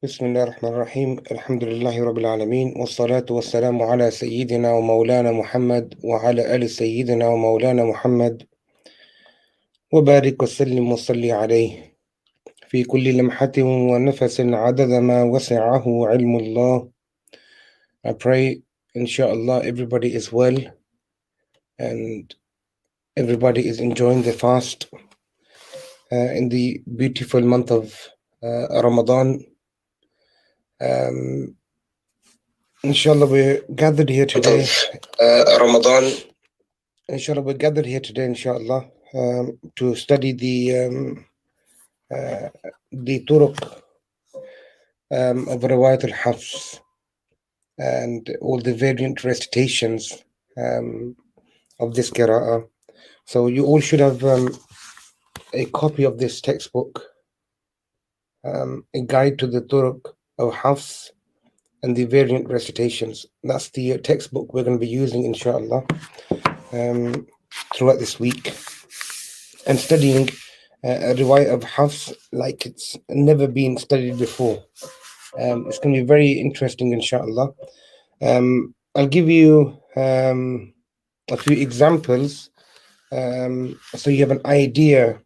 بسم الله الرحمن الرحيم الحمد لله رب العالمين والصلاة والسلام على سيدنا ومولانا محمد وعلى آل سيدنا ومولانا محمد وبارك وسلم وصلي عليه في كل لمحة ونفس عدد ما وسعه علم الله. I pray inshallah everybody is well and everybody is enjoying the fast in the beautiful month of Ramadan. Inshallah we're gathered here today. Ramadan. Inshallah we're gathered here today, inshallah, to study the Turuq of Riwayat al-Hafs and all the variant recitations of this Qira'ah. So you all should have a copy of this textbook, a guide to the Turuq of Hafs and the variant recitations. That's the textbook we're going to be using, inshallah, throughout this week, and studying a riwayah of Hafs like it's never been studied before. It's going to be very interesting, inshallah. I'll give you a few examples so you have an idea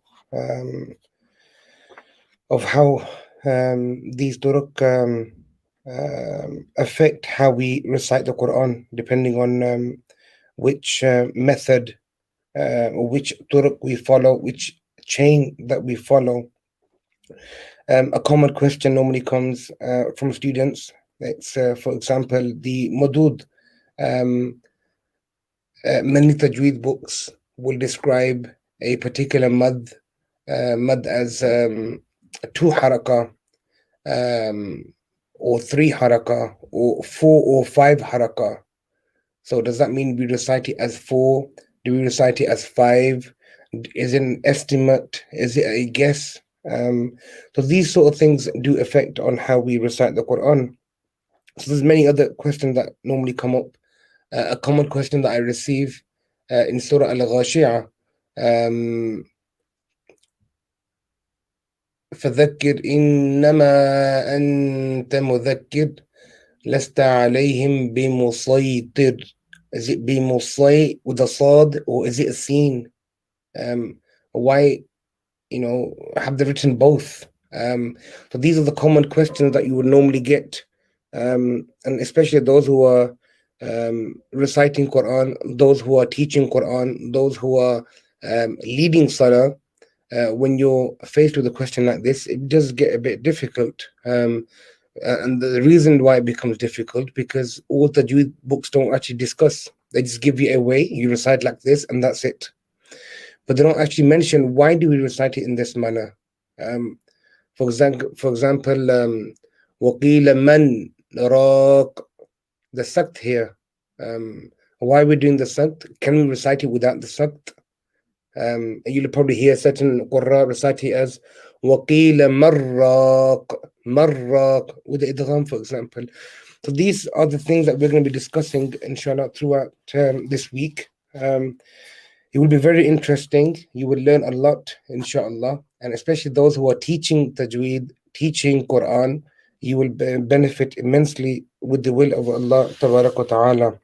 of how these turuq affect how we recite the Quran, depending on which method or which turuq we follow, which chain that we follow. A common question normally comes from students. It's, for example, the madud. Many tajweed books will describe a particular mad as 2 haraka, or 3 haraka, or 4 or 5 haraka. So does that mean we recite it as 4? Do we recite it as 5? Is it an estimate? Is it a guess? So these sort of things do affect on how we recite the Quran. So there's many other questions that normally come up. A common question that I receive in Surah Al-Ghashiyah, فذكر إنما أنت مذكر لست عليهم بمسيطر. Is it بمسيطر with a صاد, or is it a sin? Why, have they written both? So these are the common questions that you would normally get, and especially those who are reciting Quran, those who are teaching Quran, those who are leading Salah. When you're faced with a question like this, it does get a bit difficult. And the reason why it becomes difficult, because all tajweed books don't actually discuss. They just give you a way, you recite like this, and that's it. But they don't actually mention why do we recite it in this manner. For example, وَقِيلَ مَنْ رَاقٍ, the sakt here. Why are we doing the sakt? Can we recite it without the sakt? You'll probably hear certain Qurra recite it as وَقِيلَ مَرَّاق with the idgham, for example. So these are the things that we're going to be discussing, inshallah, throughout this week. It will be very interesting. You will learn a lot, inshallah, and especially those who are teaching tajweed, teaching Quran, you will benefit immensely with the will of Allah Tabarak wa Ta'ala.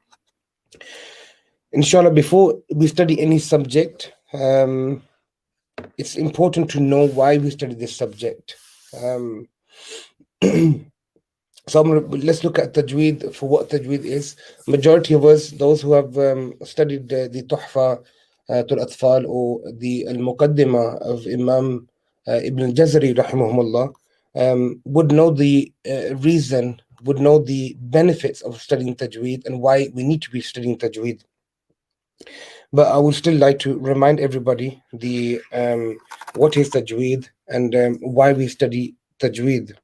Inshallah, before we study any subject, it's important to know why we study this subject. So let's look at tajweed for what tajweed is. Majority of us, those who have studied the Tuhfa tul Atfal or the Al-Muqaddimah of Imam Ibn al-Jazari rahimahumullah, would know the reason, would know the benefits of studying tajweed and why we need to be studying tajweed. But I would still like to remind everybody the what is tajweed and why we study tajweed.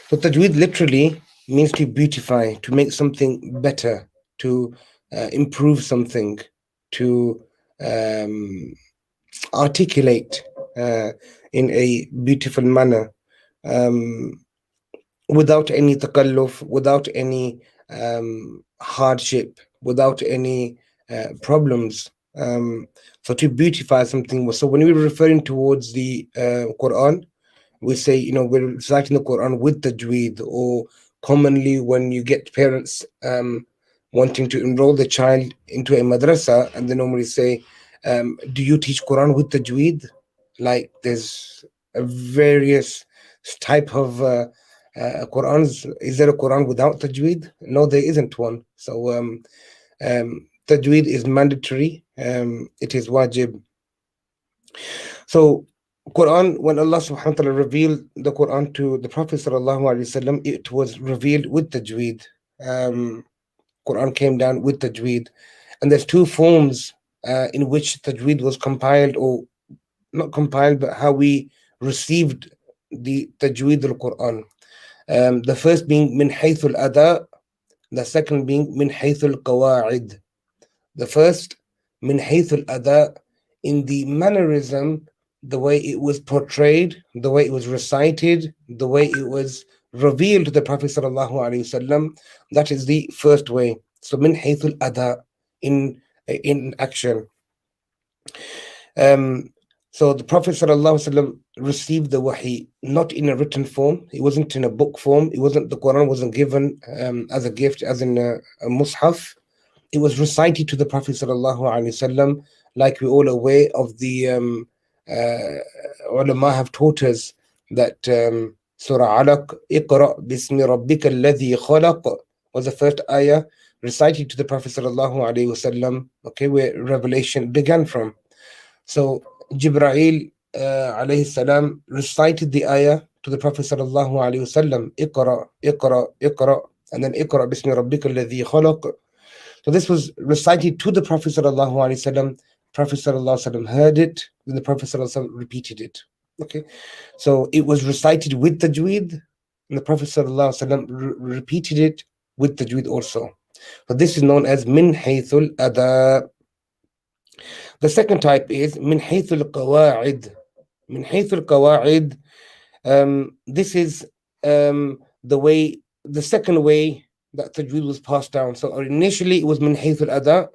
So tajweed literally means to beautify, to make something better, to improve something, to articulate in a beautiful manner, without any takalluf, without any hardship, without any problems. So to beautify something. So when we're referring towards the Quran, we say, we're reciting the Quran with tajweed, or commonly when you get parents wanting to enroll the child into a madrasa, and they normally say, do you teach Quran with tajweed? Like there's a various type of Qurans. Is there a Quran without tajweed? No, there isn't one. So tajweed is mandatory. It is wajib. So Quran, when Allah subhanahu wa ta'ala revealed the Quran to the Prophet sallallahu alaihi wasallam, it was revealed with tajweed. Quran came down with tajweed, and there's two forms in which tajweed was compiled, or not compiled, but how we received the tajweed al Quran. The first being min haythul ada, the second being min haythul qawaid. The first, min haythul ada, in the mannerism, the way it was portrayed, the way it was recited, the way it was revealed to the Prophet sallallahu alaihi wasallam. That is the first way. So min haythul ada, in action. So the Prophet ﷺ received the wahi not in a written form. It wasn't in a book form. The Quran wasn't given as a gift, as in a mushaf. It was recited to the Prophet ﷺ, like we're all aware of the ulama have taught us that Surah Alaq, Iqra bismi rabbika alladhi khalaq, was the first ayah recited to the Prophet ﷺ, okay, where revelation began from. So Jibreel alayhi salam recited the ayah to the Prophet sallallahu alayhi wasallam, Iqra, Iqra, Iqra, and then Iqra bismi rabbika alladhi khalaq. So this was recited to the Prophet sallallahu alayhi wasallam. Prophet sallallahu alayhi wasallam heard it, then the Prophet sallallahu alayhi wasallam repeated it. Okay, so it was recited with tajweed, and the Prophet sallallahu alayhi wasallam repeated it with tajweed also. So this is known as min haythul ada. The second type is min haythul qawaid. Min haythul qawaid. This is the second way that tajweed was passed down. So initially it was min haythul ada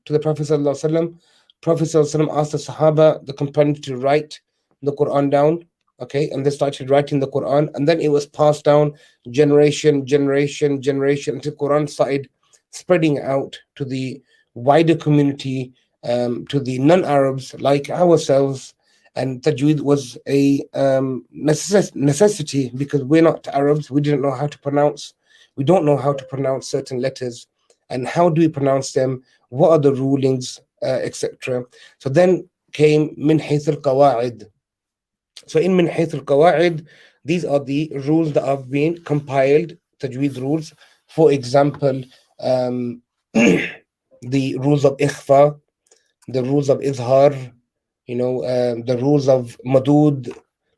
to the Prophet sallallahu alaihi wasallam. Prophet sallallahu alaihi wasallam asked the Sahaba, the companions, to write the Quran down. Okay, and they started writing the Quran, and then it was passed down generation, until Quran started spreading out to the wider community, to the non-Arabs like ourselves. And tajweed was a necessity, because we're not Arabs. We didn't know how to pronounce. We don't know how to pronounce certain letters, and how do we pronounce them? What are the rulings, etc. So then came min hayth al-qawaid. So in min hayth al-qawaid, these are the rules that have been compiled, tajweed rules. For example, the rules of ikhfa, the rules of izhar, the rules of madud,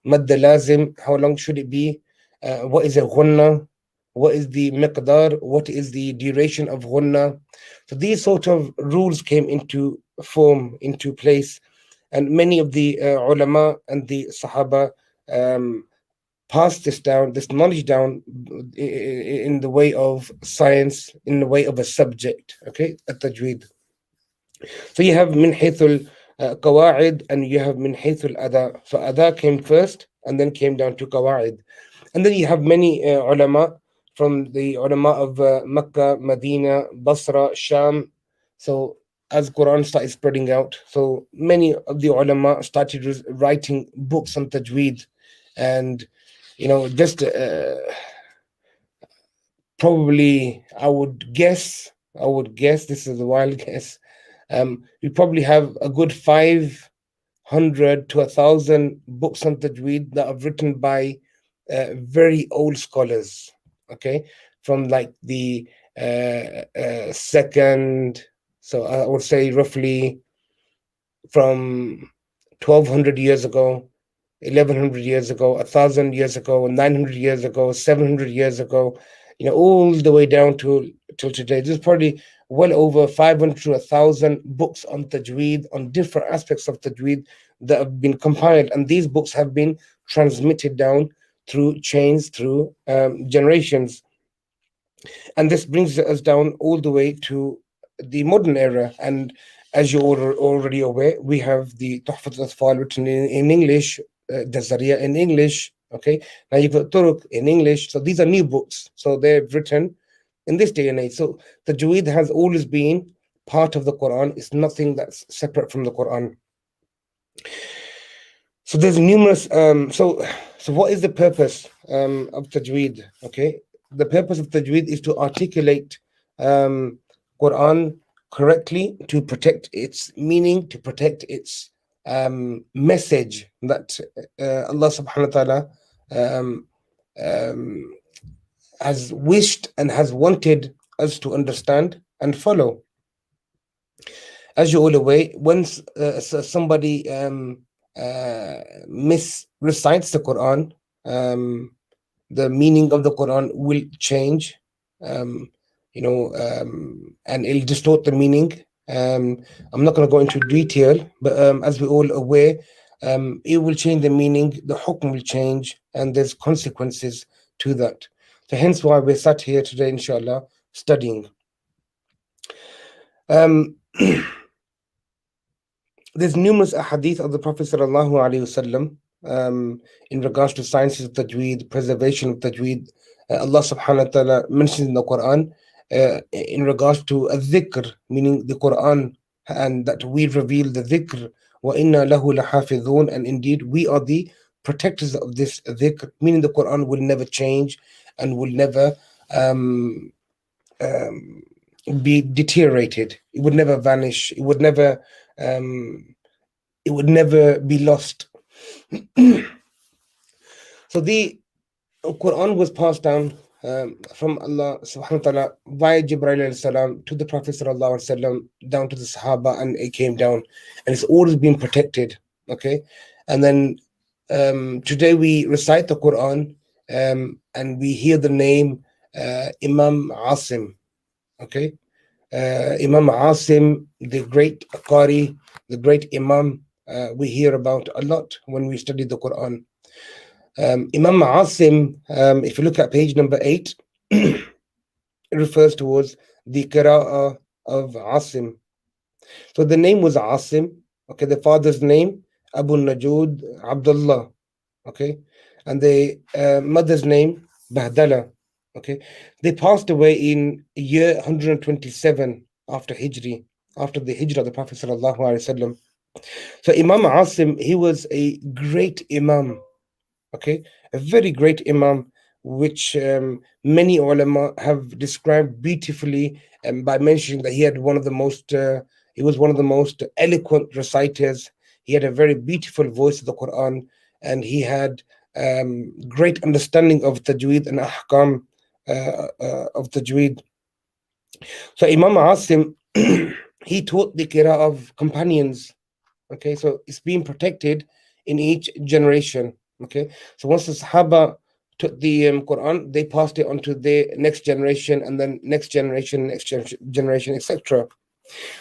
mad lazim, how long should it be? What is a ghunna? What is the miqdar? What is the duration of ghunna? So these sort of rules came into place, and many of the ulama and the sahaba passed this knowledge down in the way of science, in the way of a subject, okay, at-tajweed. So you have min haythul qawaid, and you have min haythul ada. So ada came first, and then came down to qawaid. And then you have many ulama, from the ulama of Mecca, Medina, Basra, Sham. So as Quran started spreading out, so many of the ulama started writing books on tajweed. And just probably I would guess, this is a wild guess, we probably have a good 500 to 1,000 books on tajweed that are written by very old scholars, okay, from like the second, so I would say roughly from 1,200 years ago, 1,100 years ago, 1,000 years ago, 900 years ago, 700 years ago, all the way down to till today. There's probably well over 500 to 1,000 books on tajweed, on different aspects of tajweed, that have been compiled, and these books have been transmitted down through chains, through generations. And this brings us down all the way to the modern era. And as you're already aware, we have the Tuhfat al-Atfal written in English, Dazaria in English, Okay, now you've got Turuq in English. So these are new books. So they're written in this day and age. So tajweed has always been part of the Quran. It's nothing that's separate from the Quran. So there's numerous. So what is the purpose of tajweed? Okay, the purpose of tajweed is to articulate Quran correctly, to protect its meaning, to protect its message that Allah Subhanahu wa Taala um, um, has wished and has wanted us to understand and follow. As you're all aware, once somebody recites the Quran, um, the meaning of the Quran will change, um, and it'll distort the meaning. I'm not going to go into detail, but as we're all aware, it will change the meaning, the hukm will change, and there's consequences to that. So, hence why we're sat here today, inshallah, studying. Um, there's numerous ahadith of the Prophet sallallahu alaihi wasallam in regards to sciences of tajweed, preservation of tajweed. Allah subhanahu wa ta'ala mentions in the Quran in regards to a dhikr, meaning the Quran, and that we reveal the dhikr, wa inna lahu lahafidhun, and indeed we are the protectors of this dhikr, meaning the Quran will never change and will never um, um, be deteriorated. It would never vanish. Um, it would never be lost. So the Quran was passed down from Allah subhanahu wa ta'ala via Jibreel alayhi salam to the Prophet sallallahu alaihi wasallam, down to the Sahaba, and it came down, and it's always been protected. Okay, and then today we recite the Quran, and we hear the name Imam Asim. Okay, Imam Asim, the great Qari, the great Imam, we hear about a lot when we study the Quran. Imam Asim, if you look at page number 8, it refers towards the Qira'ah of Asim. So the name was Asim. Okay, the father's name, Abu Najud Abdullah. Okay, and the mother's name, Bahdala. Okay, they passed away in year 127 after Hijri, after the Hijrah of the Prophet sallallahu alaihi wasallam. So Imam Asim, he was a great Imam. Okay, a very great Imam, which many ulama have described beautifully, by mentioning that he was one of the most eloquent reciters. He had a very beautiful voice of the Quran, and he had great understanding of tajweed and ahkam of tajweed. So Imam Asim, he taught the qira of companions. Okay, so it's being protected in each generation. Okay, so once the Sahaba took the Quran, they passed it on to the next generation, and then next generation, generation, etc.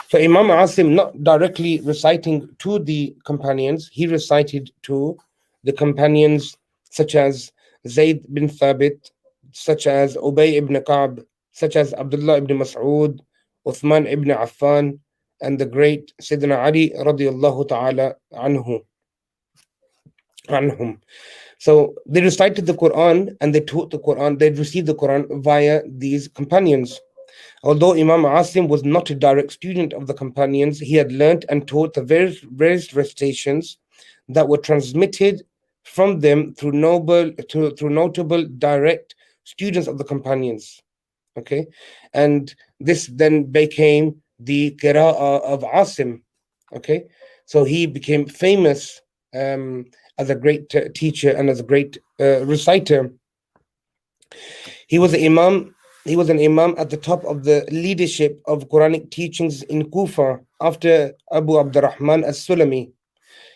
So Imam Asim, not directly reciting to the companions, he recited to the companions such as Zayd bin Thabit, such as Ubay ibn Ka'b, such as Abdullah ibn Mas'ud, Uthman ibn Affan, and the great Sayyidina Ali radiallahu ta'ala anhum. So they recited the Quran and they taught the Quran, they received the Quran via these companions. Although Imam Asim was not a direct student of the companions, he had learnt and taught the various recitations that were transmitted from them through notable direct students of the companions. Okay, and this then became the qira'ah of Asim. Okay, so he became famous as a great teacher and as a great reciter. He was an imam. He was an imam at the top of the leadership of Quranic teachings in Kufa after Abu Abdurrahman as-Sulami.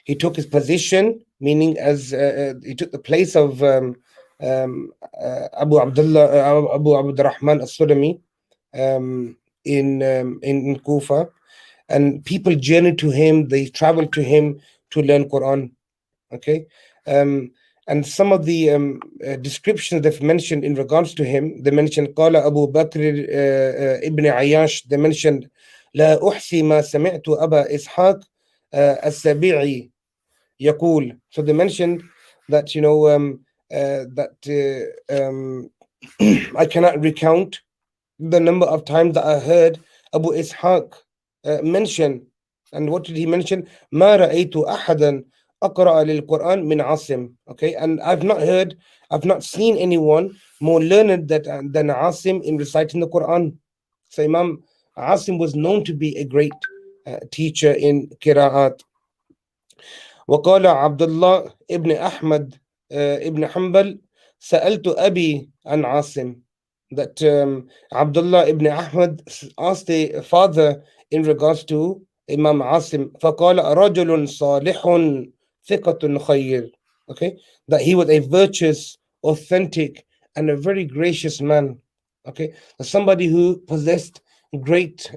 He took his position, meaning as he took the place of Abu Abdurrahman as-Sulami in Kufa, and people journeyed to him. They traveled to him to learn Quran. Okay, and some of the descriptions they've mentioned in regards to him, they mentioned Qala Abu Bakr ibn Ayyash. They mentioned لا أحصي ما سمعت أبا إسحاق السبيعي يقول. So they mentioned that that I cannot recount the number of times that I heard Abu Ishaq mention. And what did he mention? ما رأيت أحدا أقرأ للقرآن من عاصم. Okay, and I've not seen anyone more learned than Asim in reciting the Quran. So Imam Asim was known to be a great teacher in Qira'at. وقال عبد الله ابن أحمد ابن حنبل سألت أبي عن عاصم, that Abdullah ibn Ahmad asked the father in regards to Imam Asim. فقال رجل صالح ثقة خير. Okay, that he was a virtuous, authentic, and a very gracious man. Okay, somebody who possessed great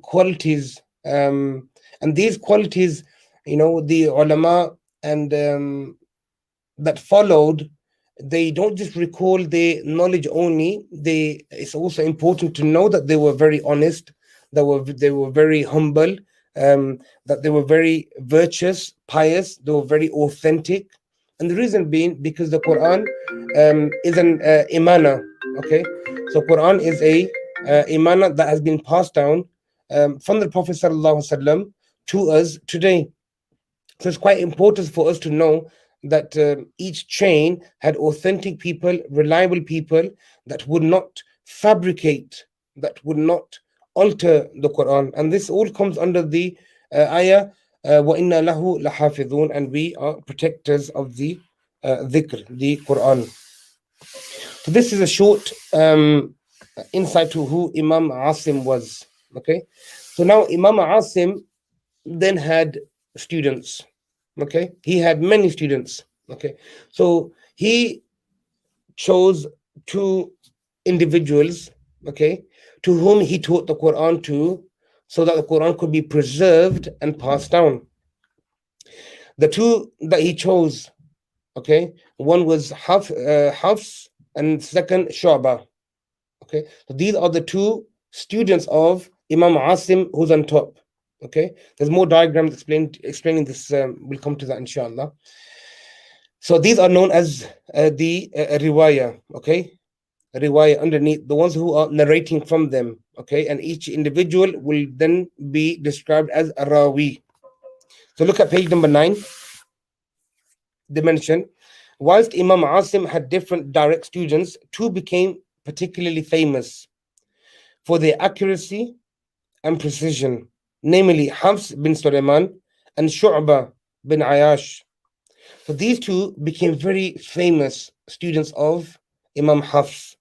qualities, and these qualities, the ulama and that followed, they don't just recall their knowledge only. It's also important to know that they were very honest, they were very humble, that they were very virtuous, pious, they were very authentic. And the reason being because the Quran is an imana. Okay, so Quran is a imana that has been passed down from the Prophet sallallahu alaihi wasallam to us today. So it's quite important for us to know that each chain had authentic people, reliable people that would not fabricate, that would not alter the Quran. And this all comes under the ayah, وَإِنَّا لَهُ لَحَافِظُونَ, and we are protectors of the dhikr, the Quran. So this is a short insight to who Imam Asim was. Okay, so now Imam Asim then had students. Okay, he had many students. Okay, so he chose two individuals, okay, to whom he taught the Quran to, so that the Quran could be preserved and passed down. The two that he chose, okay, one was Hafs, and second Shu'bah. Okay, so these are the two students of Imam Asim who's on top. Okay, there's more diagrams explaining this. We'll come to that inshallah. So these are known as the riwayah. Okay, riwayah underneath, the ones who are narrating from them. Okay, and each individual will then be described as a rawi. So look at page number 9. They mention, whilst Imam Asim had different direct students, two became particularly famous for their accuracy and precision, namely Hafs bin Sulaiman and Shu'bah bin Ayash. So these two became very famous students of Imam Hafs.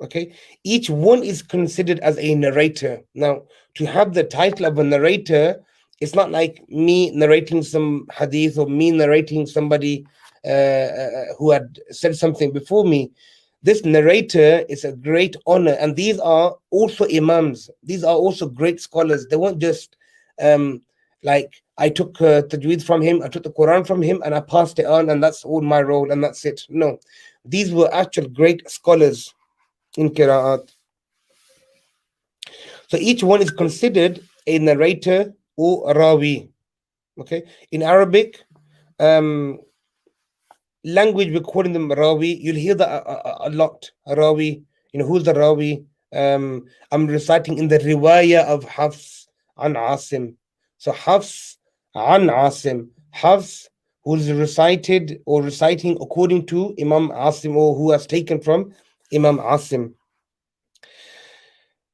Okay, each one is considered as a narrator. Now, to have the title of a narrator, it's not like me narrating some hadith or me narrating somebody who had said something before me. This narrator is a great honor, and these are also imams. These are also great scholars. They weren't just like I took tajweed from him, I took the Quran from him, and I passed it on, and that's all my role, and that's it. No, these were actual great scholars in Qira'at. So each one is considered a narrator or a rawi. Okay, in Arabic language, we're calling them rawi. You'll hear that a lot. A rawi. Who's the rawi? I'm reciting in the riwayah of Hafs an Asim. So Hafs an Asim. Hafs, who's recited or reciting according to Imam Asim, or who has taken from Imam Asim.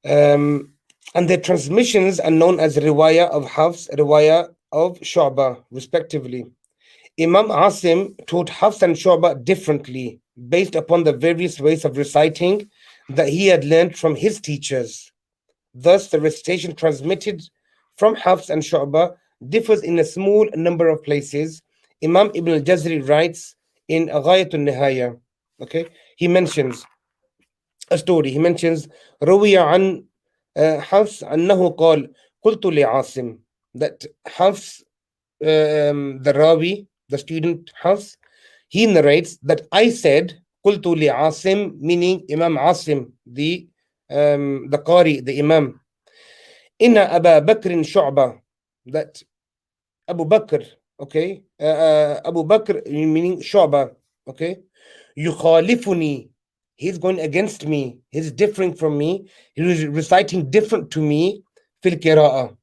And their transmissions are known as riwayah of Hafs, riwayah of Shu'bah, respectively. Imam Asim taught Hafs and Shu'bah differently, based upon the various ways of reciting that he had learned from his teachers. Thus, the recitation transmitted from Hafs and Shu'bah differs in a small number of places. Imam Ibn al-Jazri writes in Ghayatun Nihaya, okay, he mentions a story. He mentions روي عن حفص أنه قال قلت لعاصم, that Hafs, the Rawi, the student Hafs, he narrates that I said قلت لعاصم, meaning Imam Asim, the Qari, the Imam, إن أبا بكر شعبة, that Abu Bakr, okay, Abu Bakr, meaning Shu'bah, okay, يخالفني. He's going against me. He's differing from me. He's reciting different to me. في القراءة.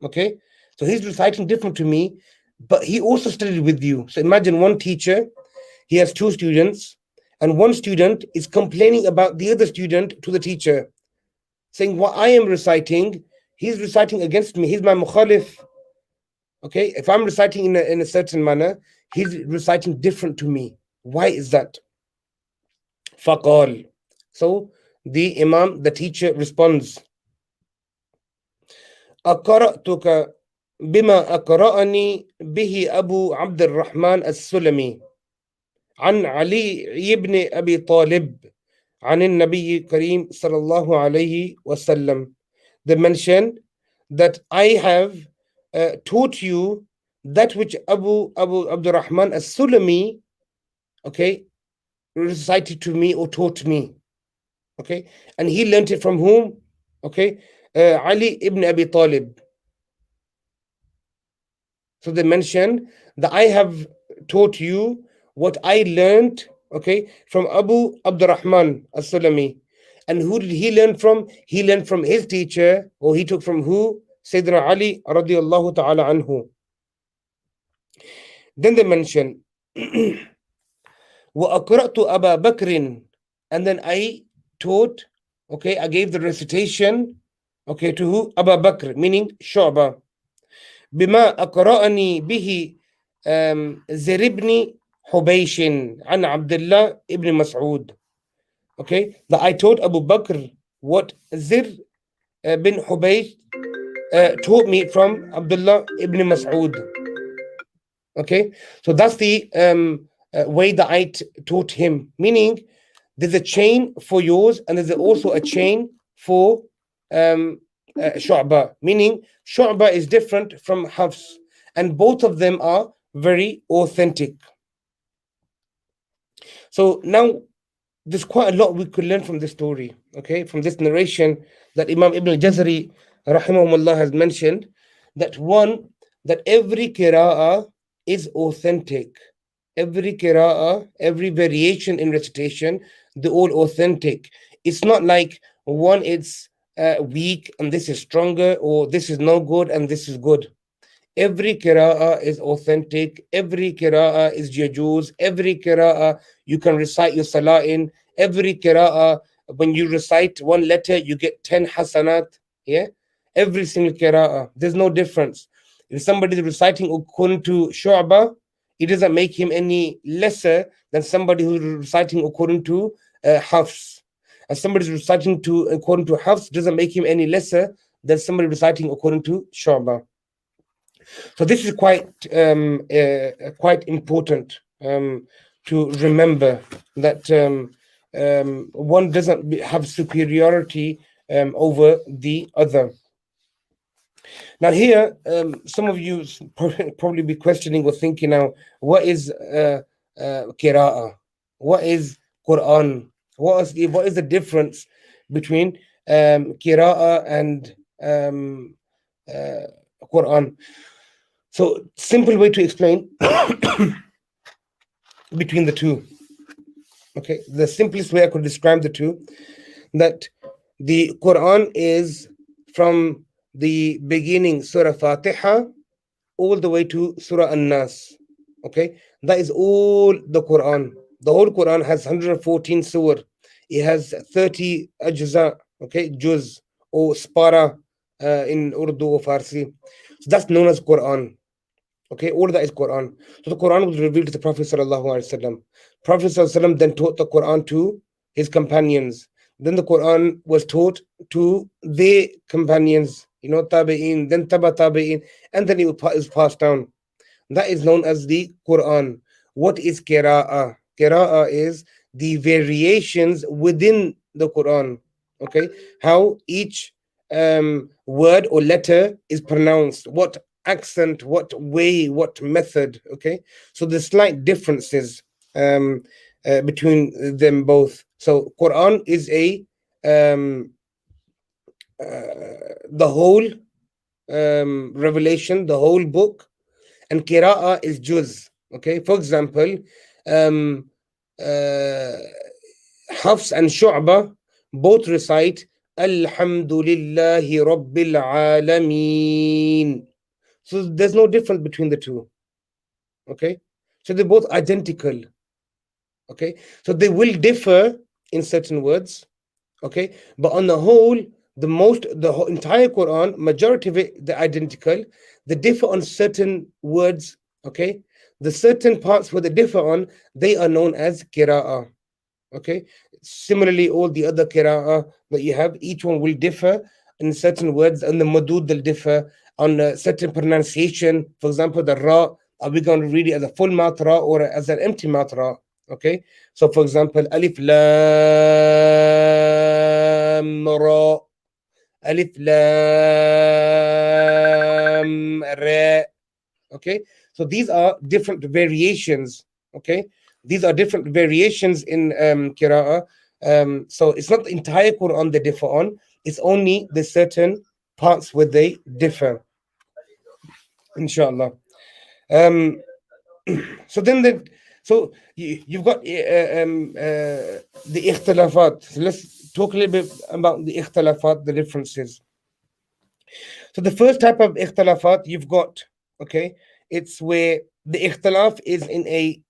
Okay? So he's reciting different to me, but he also studied with you. So imagine one teacher, he has two students, and one student is complaining about the other student to the teacher, saying what I am reciting, he's reciting against me. He's my mukhalif. Okay, if I'm reciting in a certain manner, he's reciting different to me. Why is that? Faqal. So the Imam, the teacher, responds, أقرأتك بما أقرأني به أبو عبد الرحمن السلمي عن علي بن أبي طالب عن النبي الكريم صلى الله عليه وسلم. They mention that I have taught you that which Abu Abdurrahman as-Sulami, okay, recited to me or taught me, okay, and he learned it from whom? Okay, Ali ibn Abi Talib. So they mention that I have taught you what I learned, okay, from Abu Abdurrahman as-Sulami. And who did he learn from? He learned from his teacher, or he took from who? Sayyidina Ali radiallahu ta'ala anhu. Then they mention, وَأَقْرَأْتُ أَبَا بَكْرٍ, and then I taught, okay, I gave the recitation, okay, to who? Abu Bakr, meaning Shu'bah. بما أقرأني به زر بن حبيش عن عبد الله ibn Mas'ud. Okay, that I taught Abu Bakr what Zir bin Hubaysh taught me from Abdullah ibn Mas'ud. Okay, so that's the way that I taught him, meaning there's a chain for yours and there's also a chain for Shu'bah, meaning Shu'bah is different from Hafs, and both of them are very authentic. So now there's quite a lot we could learn from this story, okay, from this narration that Imam Ibn al-Jazari rahimahumullah has mentioned, that one, that every qira'ah is authentic. Every qira'ah, every variation in recitation, they're all authentic. It's not like one is weak and this is stronger, or this is no good and this is good. Every qira'ah is authentic. Every qira'ah is yajuz. Every qira'ah you can recite your salah in. Every qira'ah, when you recite one letter, you get 10 hasanat. Yeah? Every single qira'ah. There's no difference. If somebody is reciting according to Shu'bah, it doesn't make him any lesser than somebody who's reciting according to Hafs. And somebody is reciting according to Hafs doesn't make him any lesser than somebody reciting according to Shu'bah. So this is quite important to remember, that one doesn't have superiority over the other. Now here, some of you probably be questioning or thinking now, what is qira'ah? What is Quran? What is the difference between qira'ah and Quran? So, simple way to explain between the two. Okay, the simplest way I could describe the two, that the Quran is from the beginning, Surah Fatiha, all the way to Surah An-Nas. Okay, that is all the Quran. The whole Quran has 114 surah. It has 30 ajza, okay, juz or spara in Urdu or Farsi. So that's known as Quran. Okay, all of that is Quran. So the Quran was revealed to the Prophet sallallahu alaihi wasallam. Prophet sallallahu alaihi wasallam then taught the Quran to his companions. Then the Quran was taught to their companions, tabi'in, then tabi'in, and then it was passed down. That is known as the Quran. What is qira'ah? Qira'ah is the variations within the Quran. Okay, how each word or letter is pronounced, what accent, what way, what method. Okay, so there's slight differences between them both. So Quran is the whole revelation, the whole book, and qira'ah is juz. Okay, for example, uh, Hafs and Shu'bah both recite Alhamdulillahi Rabbil Alameen. So there's no difference between the two. Okay, so they're both identical. Okay, so they will differ in certain words. Okay, but on the whole, the whole entire Quran, majority of it, they're identical. They differ on certain words. Okay, the certain parts where they differ on, they are known as qira'ah. Okay, similarly, all the other qira'ah that you have, each one will differ in certain words, and the madud will differ on a certain pronunciation. For example, the ra, are we going to read it as a full mouth ra or as an empty mouth ra? Okay, so for example, alif lam ra, alif lam ra. Okay, so these are different variations. Okay, these are different variations in qira'ah. So it's not the entire Quran they differ on, it's only the certain parts where they differ, inshallah. um so then you've got the ikhtilafat. So let's talk a little bit about the ikhtilafat, the differences. So the first type of ikhtilafat you've got, okay, it's where the ikhtilaf is in a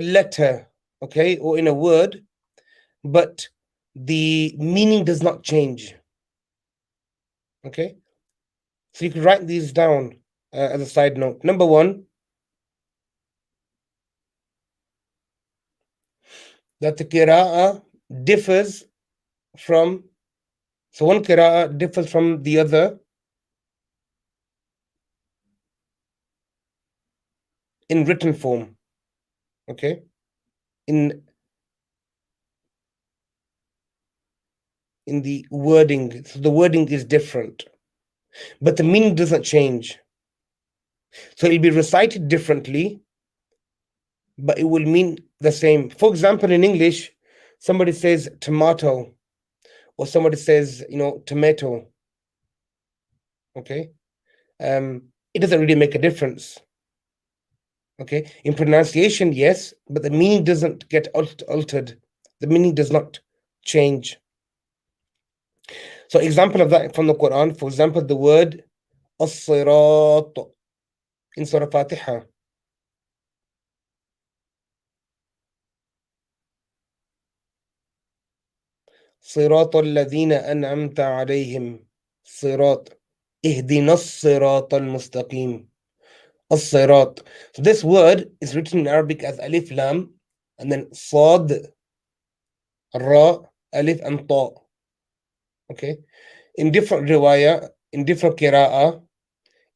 letter, okay, or in a word, but the meaning does not change. Okay, so you can write these down as a side note. Number one, that the qira'ah differs from, so one qira'ah differs from the other in written form. Okay, in the wording, so the wording is different, but the meaning doesn't change. So it'll be recited differently, but it will mean the same. For example, in English, somebody says tomato, or somebody says, tomato. Okay, it doesn't really make a difference. Okay, in pronunciation, yes, but the meaning doesn't get altered. The meaning does not change. So, example of that from the Quran, for example, the word as-sirat in Surah Fatiha. صراط الذين أنعمت عليهم صراط اهدنا الصراط المستقيم الصراط. So this word is written in Arabic as alif lam and then sad ra alif and ta. Okay, in different riwayah, in different qira'ah,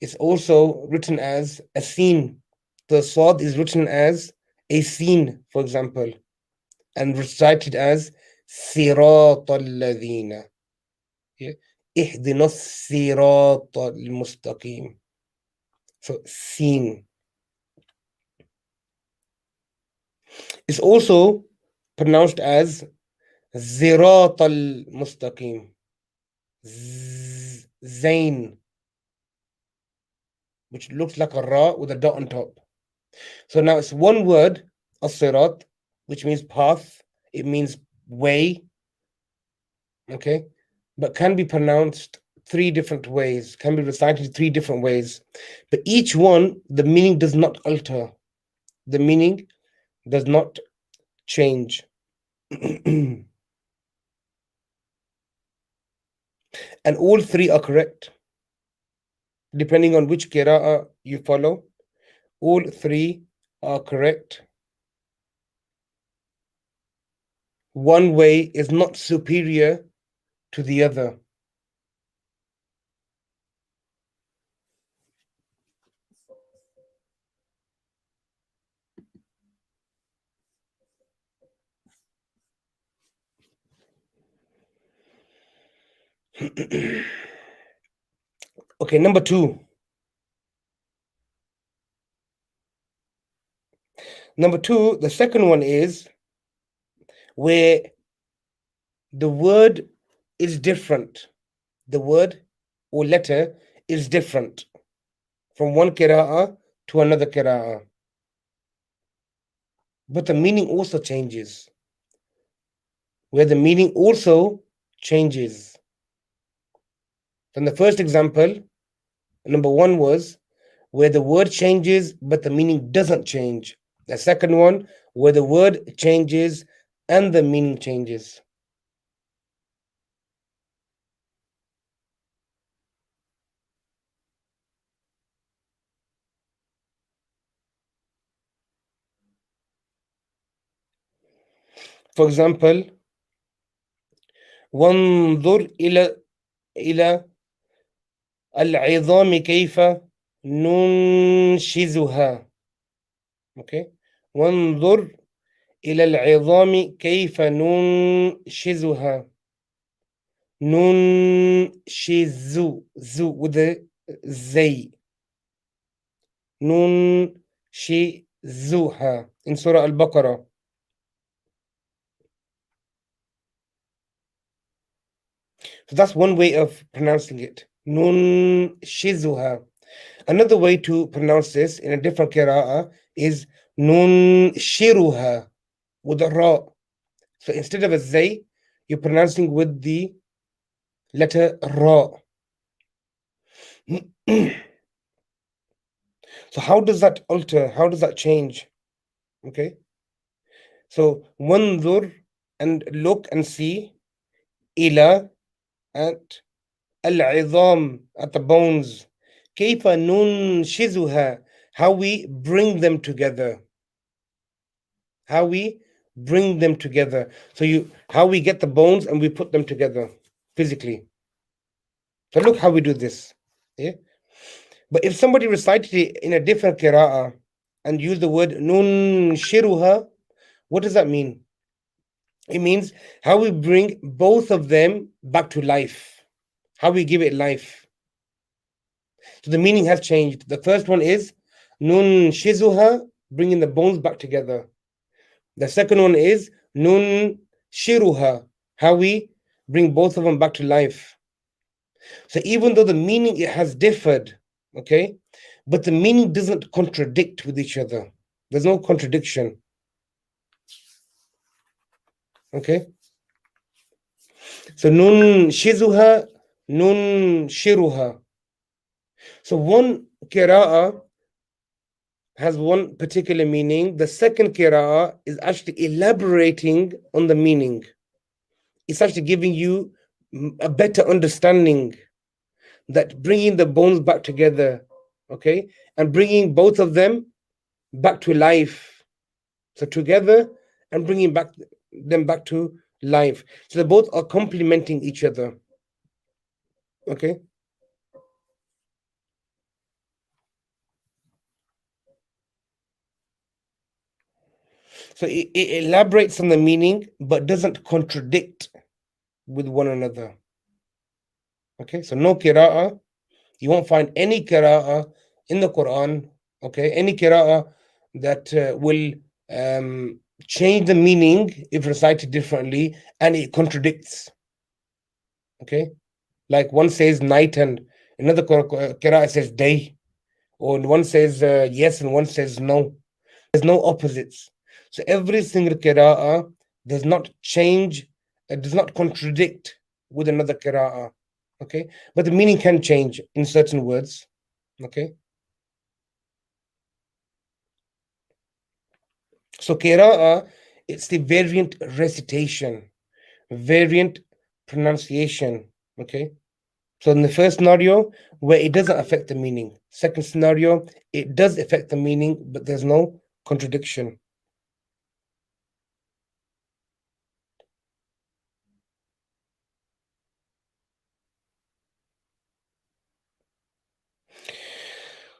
it's also written as a sin. The sad is written as a sin, for example, and recited as صراط الذين. اهدنا الصراط المستقيم. So sin. It's also pronounced as زراط المستقيم. Zain, which looks like a ra with a dot on top. So now it's one word, as-sirat, which means path. It means way. Okay, but can be pronounced three different ways, can be recited three different ways. But each one, the meaning does not alter. The meaning does not change. And all three are correct. Depending on which qira'ah you follow, all three are correct. One way is not superior to the other. Okay, number two. Number two, the second one is where the word is different. The word or letter is different from one qira'ah to another qira'ah. but the meaning also changes. Where the meaning also changes. Then the first example, number one, was where the word changes, but the meaning doesn't change. The second one, where the word changes and the meaning changes. For example, وانظر إلى العظام كيف ننشزها. Okay. وانظر إلى العظام كيف ننشزها. ننشز زو with the زي. ننشزها in Surah Al-Baqarah. So that's one way of pronouncing it. ننشزها. Another way to pronounce this in a different qira'ah is ننشرها with a ra. So instead of a zay, you're pronouncing with the letter ra. So how does that alter? How does that change? Okay. So wanzur, and look and see, ila, at al-'idham, at the bones, kayfa nunshizuha, how we bring them together. How we bring them together. So how we get the bones and we put them together physically. So look how we do this. Yeah. But if somebody recited it in a different qira'ah and used the word nunshiruha, what does that mean? It means how we bring both of them back to life, how we give it life. So the meaning has changed. The first one is nun shizuha, bringing the bones back together. The second one is nun shiruha, how we bring both of them back to life. So even though the meaning it has differed, okay, but the meaning doesn't contradict with each other. There's no contradiction. Okay. So nun shizuha, nun shiruha. So one qira'ah has one particular meaning. The second qira'ah is actually elaborating on the meaning. It's actually giving you a better understanding, that bringing the bones back together, okay, and bringing both of them back to life. So together and bringing them back to life. So they both are complementing each other. Okay. So it elaborates on the meaning, but doesn't contradict with one another. Okay. So no qira'ah. You won't find any qira'ah in the Quran. Okay. Any qira'ah that will change the meaning if recited differently, and it contradicts. Okay. Like one says night and another qira'ah says day, or one says yes and one says no. There's no opposites. So every single qira'ah does not change, it does not contradict with another qira'ah. Okay. But the meaning can change in certain words. Okay. So qira'ah, it's the variant recitation, variant pronunciation. Okay. So in the first scenario, where it doesn't affect the meaning. Second scenario, it does affect the meaning, but there's no contradiction.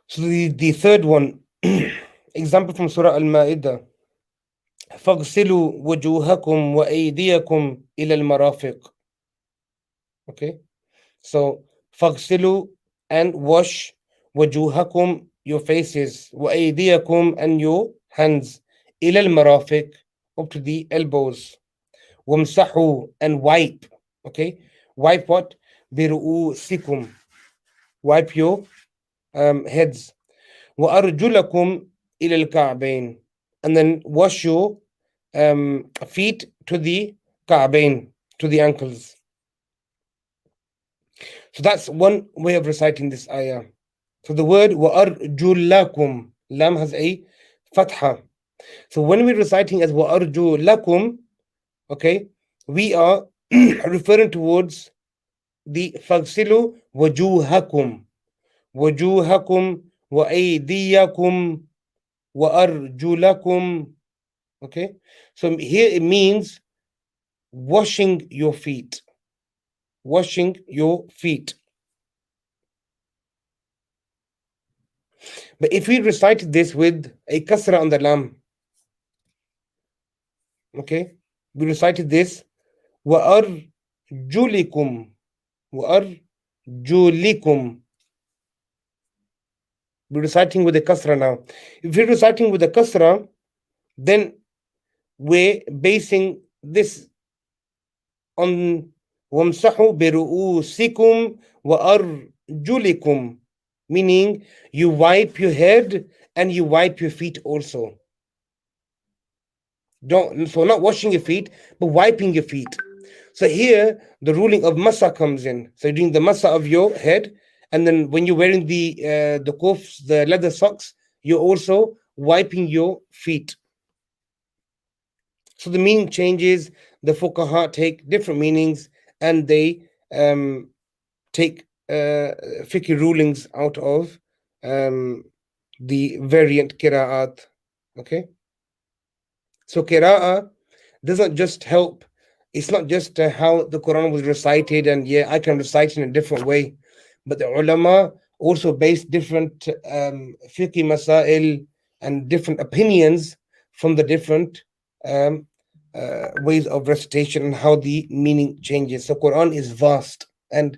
So the third one, example from Surah Al-Ma'idah. فاغسلوا وجوهكم وأيديكم إلى المرافق. Okay. So فاغسلوا, and wash, وجوهكم, your faces, وأيديكم, and your hands, إلى المرافق, up to the elbows. وامسحوا, and wipe. Okay. Wipe what? برؤوسكم, wipe your heads. وأرجلكم إلى الكعبين, and then wash your feet to the ka'bayn, to the ankles. So that's one way of reciting this ayah. So the word وَأَرْجُلَكُمْ, lam has a fatha. So when we're reciting as وَأَرْجُلَكُمْ, okay, we are referring towards the فَغْسِلُوا وَجُوهَكُمْ وَجُوهَكُمْ وَأَيْدِيَكُمْ وَأَرْجُلَكُمْ. Okay, so here it means washing your feet. Washing your feet. But if we recited this with a kasra on the lam, okay, we recited this وَأَرْجُلِكُمْ وَأَرْجُلِكُمْ. We're reciting with a kasra now. If we're reciting with a kasra, then we're basing this on وَامْسَحُوا بِرُؤُوسِكُمْ وَأَرْجُلِكُمْ, meaning you wipe your head and you wipe your feet also. So not washing your feet, but wiping your feet. So here the ruling of masa comes in. So you're doing the masa of your head, and then when you're wearing the kufs, the leather socks, you're also wiping your feet. So the meaning changes. The fuqaha take different meanings, and they take fiqh rulings out of the variant qira'at. Okay. So qira'ah doesn't just help. It's not just how the Quran was recited, and yeah, I can recite in a different way. But the ulama also based different fiqh masail and different opinions from the different ways of recitation and how the meaning changes. So Quran is vast, and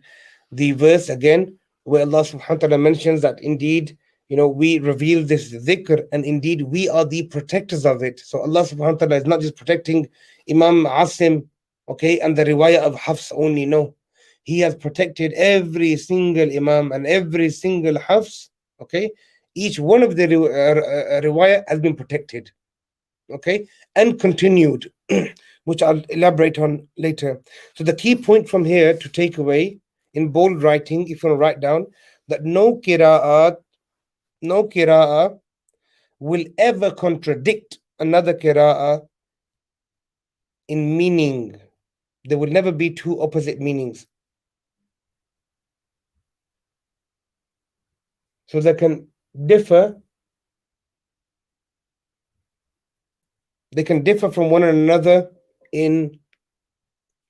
the verse again where Allah subhanahu wa ta'ala mentions that indeed, we reveal this dhikr, and indeed we are the protectors of it. So Allah subhanahu wa ta'ala is not just protecting Imam Asim, okay, and the riwayah of Hafs only. No, he has protected every single Imam and every single Hafs, okay. Each one of the riwayah has been protected, okay, and continued, which I'll elaborate on later. So the key point from here to take away in bold writing, if you want to write down, that no qira'ah will ever contradict another qira'ah in meaning. There will never be two opposite meanings. So they can differ. They can differ from one another in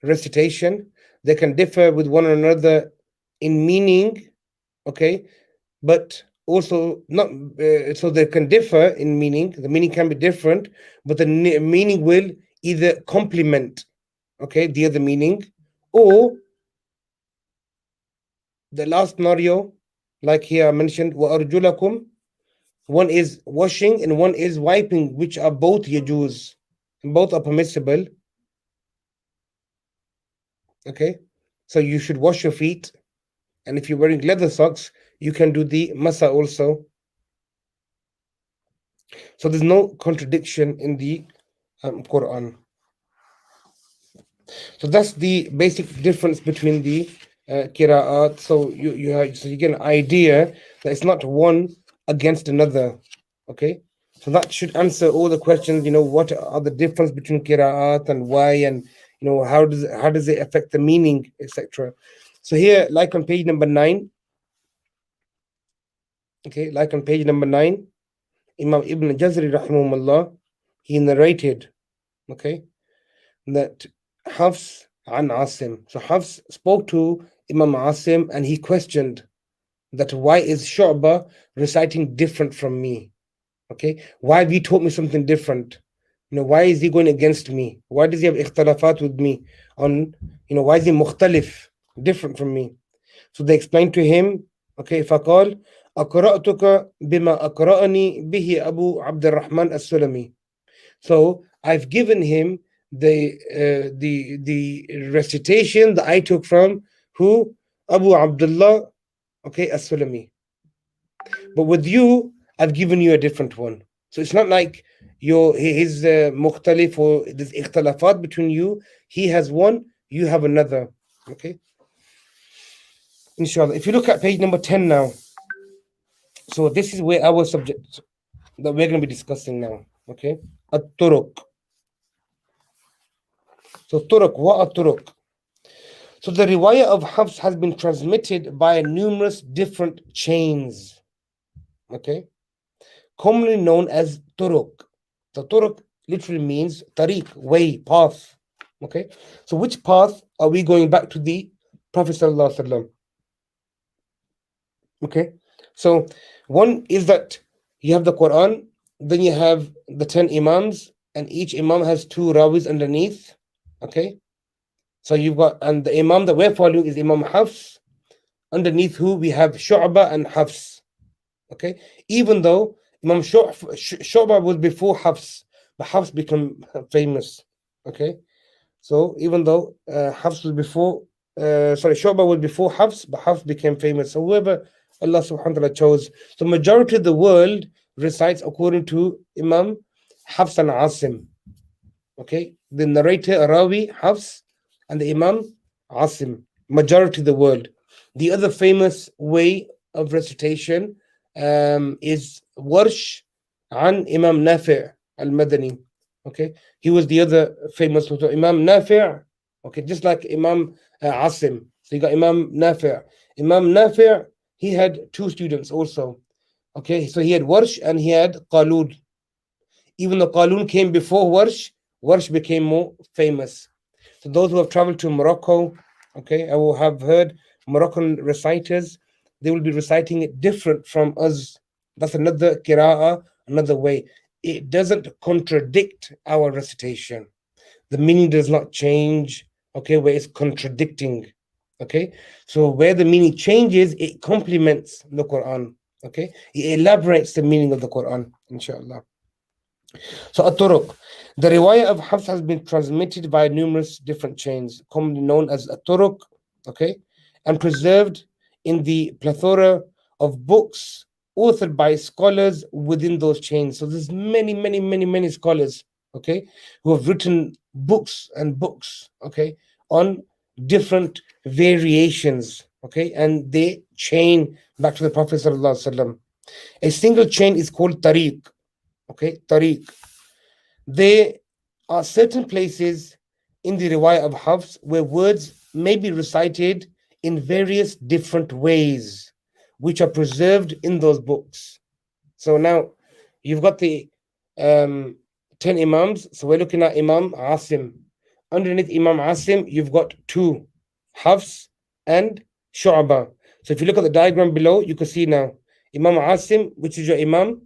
recitation. They can differ with one another in meaning, okay, but also not. So they can differ in meaning. The meaning can be different, but the meaning will either complement, okay, the other meaning, or the last scenario, like here I mentioned, وَأَرْجُلَكُمْ, one is washing and one is wiping, which are both yajuz, and both are permissible. Okay, so you should wash your feet, and if you're wearing leather socks, you can do the masa also. So there's no contradiction in the Quran. So that's the basic difference between the qira'at. So you get an idea that it's not one against another. Okay, so that should answer all the questions. What are the difference between qira'at and why, and how does it affect the meaning, etc. So here, like on page number 9. Okay, like on page number 9, Imam Ibn Jazri rahimahullah, he narrated, okay, that Hafs an Asim. So Hafs spoke to Imam Asim and he questioned that why is Shu'bah reciting different from me? Okay, why have you taught me something different? Why is he going against me? Why does he have ikhtilafat with me on, why is he mukhtalif, different from me? So they explained to him, okay, فقال أقرأتك بما أقرأني به أبو عبد الرحمن السلمي. So I've given him the recitation that I took from who? Abu Abdullah, okay, as-Sulami. But with you, I've given you a different one. So it's not like his مختلف, or there's اختلافات between you. He has one, you have another. Okay, inshallah. If you look at page number 10 now, so this is where our subject that we're going to be discussing now. Okay, الطرق. So Turuq, what are Turuq? So the riwayah of Hafs has been transmitted by numerous different chains. Okay, commonly known as Turuq. So Turuq literally means tariq, way, path. Okay, so which path are we going back to the Prophet Sallallahu Alaihi Wasallam? Okay, so one is that you have the Quran, then you have the 10 Imams, and each Imam has two rawis underneath. Okay, so you've got, and the Imam that we're following is Imam Hafs, underneath who we have Shu'bah and Hafs. Okay, even though Imam Shu'bah was before Hafs, but Hafs became famous. Okay, so even though Hafs was before, Shu'bah was before Hafs, but Hafs became famous. So whoever Allah subhanahu wa ta'ala chose, the majority of the world recites according to Imam Hafs and Asim. Okay, the narrator Rawi Hafs and the Imam Asim, majority of the world. The other famous way of recitation is Warsh an Imam Nafi' al-Madani. Okay, he was the other famous Imam Nafi'. Okay, just like Imam Asim. So you got Imam Nafi'. Imam Nafi', he had two students also. Okay, so he had Warsh and he had Qalud. Even though Qalun came before Warsh, Warsh became more famous. So those who have traveled to Morocco, okay, I will have heard Moroccan reciters, they will be reciting it different from us. That's another qira'ah, another way. It doesn't contradict our recitation. The meaning does not change, okay, where it's contradicting. Okay, so where the meaning changes, it complements the Quran. Okay, it elaborates the meaning of the Quran, inshallah. So At-Turuq, the riwayah of Hafs has been transmitted by numerous different chains, commonly known as At-Turuq, okay, and preserved in the plethora of books authored by scholars within those chains. So there's many scholars, okay, who have written books and books, okay, on different variations, okay, and they chain back to the Prophet Sallallahu Alaihi Wasallam. A single chain is called Tariq, okay, Tariq. There are certain places in the riwayah of Hafs where words may be recited in various different ways, which are preserved in those books. So now you've got the 10 Imams. So we're looking at Imam Asim. Underneath Imam Asim, you've got two, Hafs and Shu'bah. So if you look at the diagram below, you can see now Imam Asim, which is your Imam.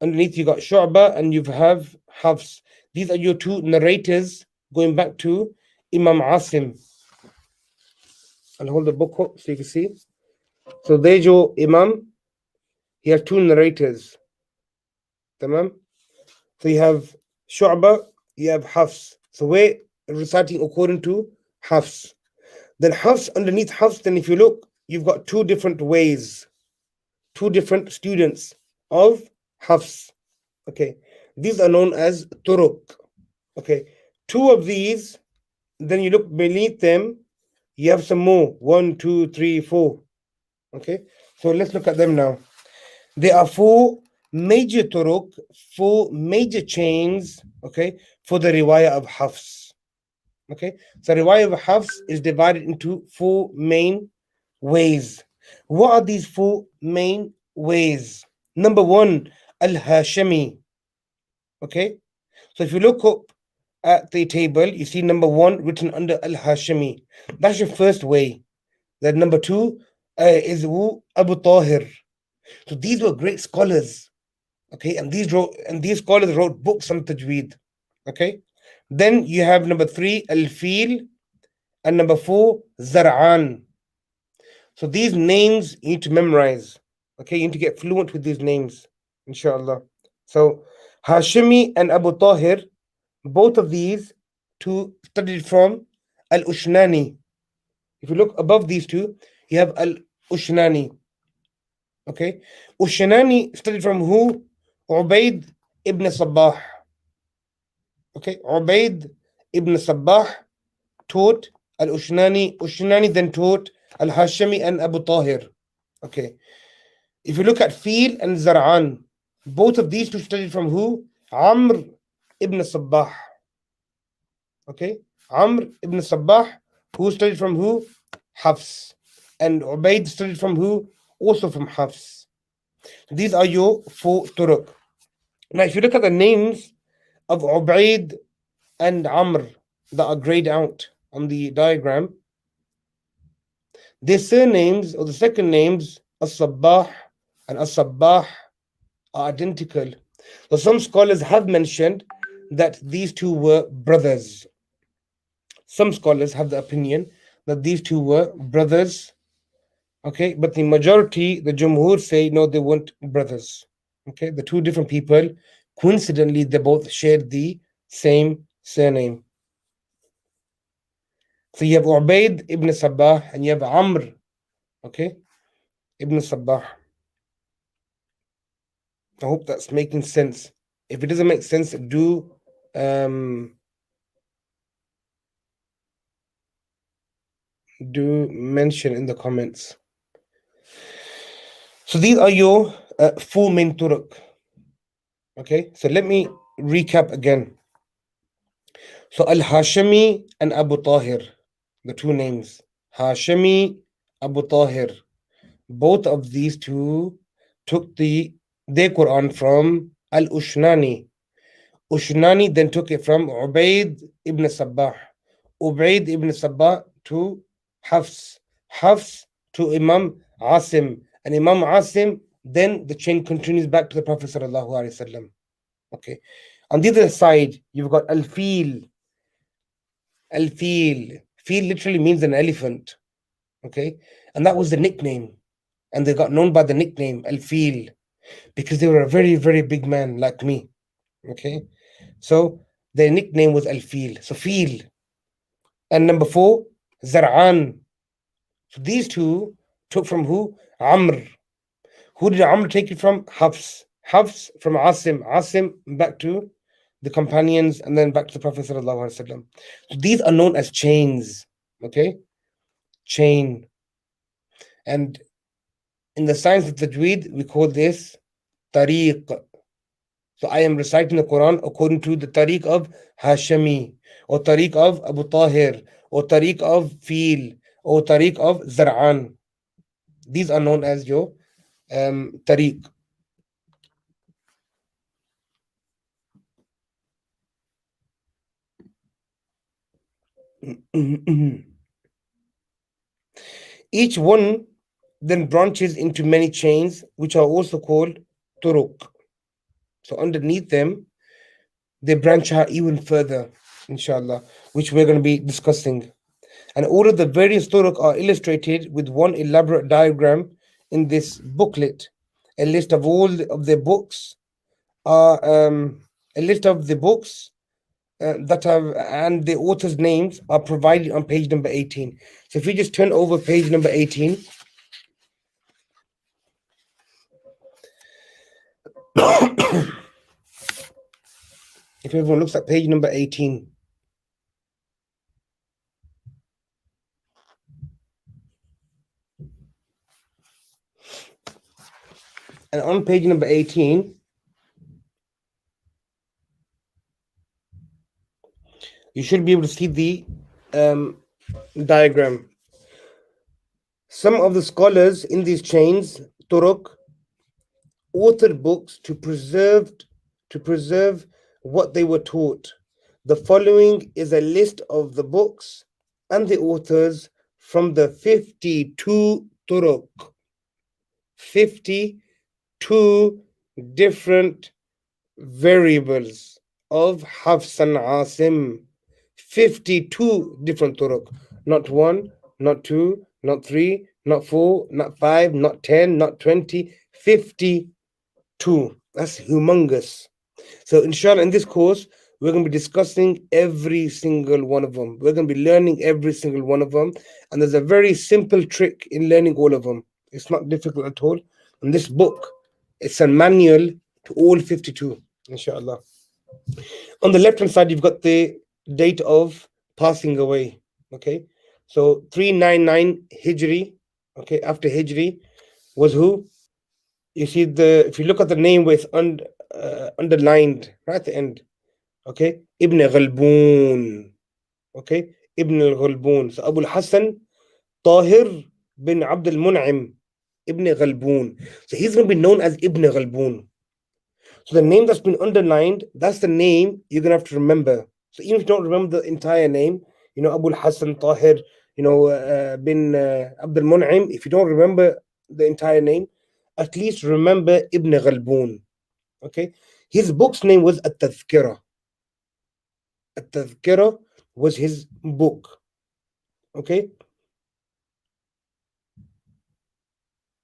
Underneath you got Shu'bah and you have Hafs. These are your two narrators going back to Imam Asim. I'll hold the book up so you can see. So there's your Imam. He has two narrators. Tamam? So you have Shu'bah, you have Hafs. So we're reciting according to Hafs. Then Hafs, underneath Hafs, then if you look, you've got two different ways, two different students of Hafs. Okay, these are known as Turuq. Okay, two of these, then you look beneath them, you have some more. 1, 2, 3, 4. Okay, so let's look at them now. There are four major Turuq, four major chains, okay, for the riwayah of Hafs. Okay, so riwayah of Hafs is divided into four main ways. What are these four main ways? Number one, Al-Hashimi. Okay, so if you look up at the table, you see number one written under Al-Hashimi. That's your first way. Then number two is Abu Tahir. So these were great scholars. Okay, and these scholars wrote books on tajweed. Okay, then you have number three, Al-Fil, and number four, Zar'an. So these names you need to memorize. Okay, you need to get fluent with these names, inshallah. So Hashimi and Abu Tahir, both of these two studied from Al-Ushnani. If you look above these two, you have Al-Ushnani. Okay, Ushnani studied from who? Ubaid ibn Sabah. Okay, Ubaid ibn Sabbah taught Al-Ushnani. Ushnani then taught Al-Hashimi and Abu Tahir. Okay, if you look at Fil and Zar'an, both of these two studied from who? Amr ibn Sabbah. Okay, Amr ibn Sabbah, who studied from who? Hafs. And Ubaid studied from who? Also from Hafs. These are your 4 turuq. Now, if you look at the names of Ubaid and Amr that are grayed out on the diagram, their surnames or the second names, As-Sabbah and As-Sabbah, are identical. So some scholars have mentioned that these two were brothers. Some scholars have the opinion that these two were brothers. Okay, but the majority, the Jumhur, say no, they weren't brothers. Okay, the two different people, coincidentally, they both shared the same surname. So you have Ubaid ibn Sabbah and you have Amr, okay, ibn Sabbah. I hope that's making sense. If it doesn't make sense, do mention in the comments. So these are your 4 main turuq. Okay, so let me recap again. So Al-Hashimi and Abu Tahir, the two names, Hashimi, Abu Tahir, both of these two took their Quran from Al-Ushnani. Ushnani then took it from Ubaid ibn Sabbah. Ubaid ibn Sabbah to Hafs. Hafs to Imam Asim. And Imam Asim, then the chain continues back to the Prophet sallallahu alaihi wasallam. Okay. On the other side, you've got Al-Fil. Al-Fil. Fil literally means an elephant. Okay. And that was the nickname. And they got known by the nickname Al-Fil because they were a very, very big man like me. Okay. So their nickname was Al-Fil. So Fil. And number 4, Zar'an. So these two took from who? Amr. Who did Amr take it from? Hafs. Hafs from Asim. Asim back to the companions and then back to the Prophet sallallahu alaihi wasallam. So these are known as chains. Okay? Chain. And in the science of tajweed, we call this tariq. So I am reciting the Quran according to the tariq of Hashimi, or tariq of Abu Tahir, or tariq of Fil, or tariq of Zar'an. These are known as your tariq. Each one then branches into many chains, which are also called Turuq. So underneath them, they branch out even further, inshallah, which we're going to be discussing. And all of the various turuq are illustrated with one elaborate diagram in this booklet. A list of all of the books are a list of the books that have and the authors' names are provided on page number 18. So if we just turn over page number 18. If everyone looks at page number 18. And on page number 18, you should be able to see the diagram. Some of the scholars in these chains, Turuq, authored books to preserve what they were taught. The following is a list of the books and the authors from the 52 Turuq. 52 different variables of Hafs and Asim. 52 different turuq. Not 1, not 2, not 3, not 4, not 5, not 10, not 20, 52. That's humongous. So inshallah, in this course, we're going to be discussing every single one of them. We're going to be learning every single one of them. And there's a very simple trick in learning all of them. It's not difficult at all. In this book, it's a manual to all 52, inshallah. On the left hand side, you've got the date of passing away. Okay, so 399 Hijri. Okay, after Hijri was who? You see the if you look at the name where it's underlined right at the end. Okay, Ibn Ghalboon. Okay, Ibn al-Ghalboon. So Abu al-Hasan Tahir bin Abd al-Mun'im Ibn Ghalboon. So he's going to be known as Ibn Ghalboon. So the name that's been underlined, that's the name you're going to have to remember. So even if you don't remember the entire name, Abu al-Hasan Tahir, bin Abd al-Mun'im, if you don't remember the entire name, at least remember Ibn Ghalboon. Okay? His book's name was At-Tazkira. At-Tazkira was his book. Okay?